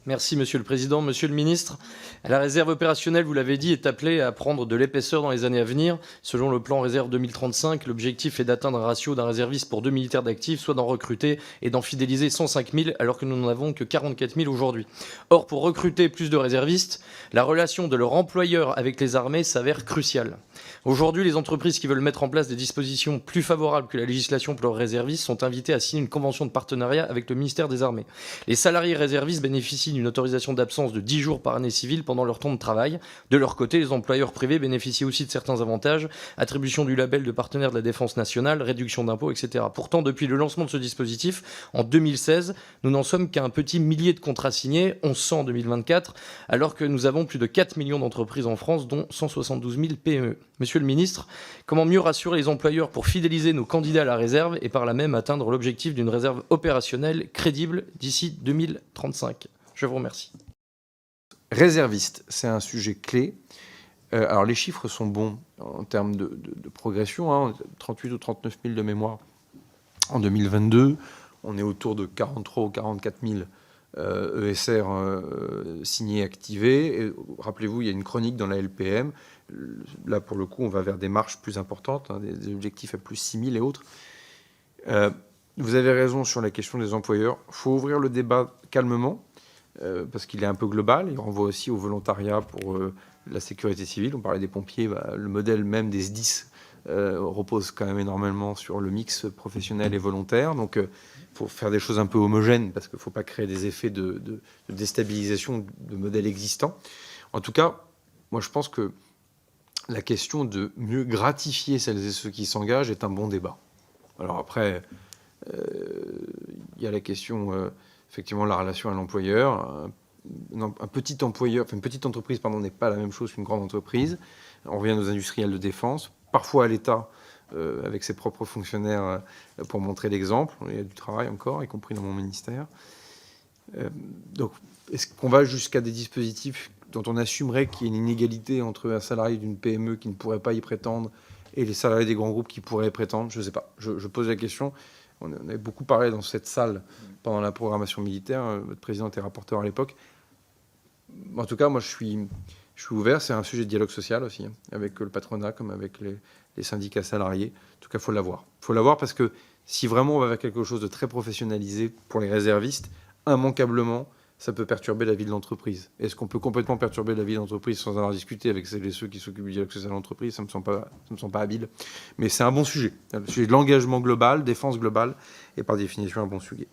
Merci Monsieur le Président. Monsieur le Ministre, la réserve opérationnelle, vous l'avez dit, est appelée à prendre de l'épaisseur dans les années à venir. Selon le plan réserve 2035, l'objectif est d'atteindre un ratio d'un réserviste pour 2 militaires d'actifs, soit d'en recruter et d'en fidéliser 105 000, alors que nous n'en avons que 44 000 aujourd'hui. Or, pour recruter plus de réservistes, la relation de leur employeur avec les armées s'avère cruciale. Aujourd'hui, les entreprises qui veulent mettre en place des dispositions plus favorables que la législation pour leurs réservistes sont invitées à signer une convention de partenariat avec le ministère des Armées. Les salariés réservistes bénéficient d'une autorisation d'absence de 10 jours par année civile pendant leur temps de travail. De leur côté, les employeurs privés bénéficient aussi de certains avantages, attribution du label de partenaire de la défense nationale, réduction d'impôts, etc. Pourtant, depuis le lancement de ce dispositif, en 2016, nous n'en sommes qu'à un petit millier de contrats signés, 1100 en 2024, alors que nous avons plus de 4 millions d'entreprises en France, dont 172 000 PME. Monsieur le ministre, comment mieux rassurer les employeurs pour fidéliser nos candidats à la réserve et par là même atteindre l'objectif d'une réserve opérationnelle crédible d'ici 2035 ? Je vous remercie. Réserviste, c'est un sujet clé. Alors les chiffres sont bons en termes de progression, hein, 38 ou 39 000 de mémoire en 2022. On est autour de 43 ou 44 000 ESR signés, activés. Et rappelez-vous, il y a une chronique dans la LPM. Là, pour le coup, on va vers des marches plus importantes, hein, des objectifs à plus 6 000 et autres. Vous avez raison sur la question des employeurs. Il faut ouvrir le débat calmement, parce qu'il est un peu global. Il renvoie aussi au volontariat pour la sécurité civile. On parlait des pompiers. Le modèle même des SDIS repose quand même énormément sur le mix professionnel et volontaire. Donc, il faut faire des choses un peu homogènes, parce qu'il ne faut pas créer des effets de déstabilisation de modèles existants. En tout cas, moi, je pense que la question de mieux gratifier celles et ceux qui s'engagent est un bon débat. Alors après, il y a la question, effectivement, de la relation à l'employeur. Un petit employeur, enfin une petite entreprise, pardon, n'est pas la même chose qu'une grande entreprise. On revient aux industriels de défense, parfois à l'État, avec ses propres fonctionnaires, pour montrer l'exemple. Il y a du travail encore, y compris dans mon ministère. Donc, est-ce qu'on va jusqu'à des dispositifs dont on assumerait qu'il y ait une inégalité entre un salarié d'une PME qui ne pourrait pas y prétendre et les salariés des grands groupes qui pourraient y prétendre? Je ne sais pas. Je pose la question. On avait beaucoup parlé dans cette salle pendant la programmation militaire. Votre président était rapporteur à l'époque. En tout cas, moi, je suis ouvert. C'est un sujet de dialogue social aussi, hein, avec le patronat comme avec les syndicats salariés. En tout cas, il faut l'avoir. Il faut l'avoir parce que si vraiment on va vers quelque chose de très professionnalisé pour les réservistes, immanquablement, ça peut perturber la vie de l'entreprise. Est-ce qu'on peut complètement perturber la vie de l'entreprise sans avoir discuté avec celles et ceux qui s'occupent du dialogue social de l'entreprise? Ça me semble pas habile. Mais c'est un bon sujet. Le sujet de l'engagement global, défense globale, est par définition un bon sujet.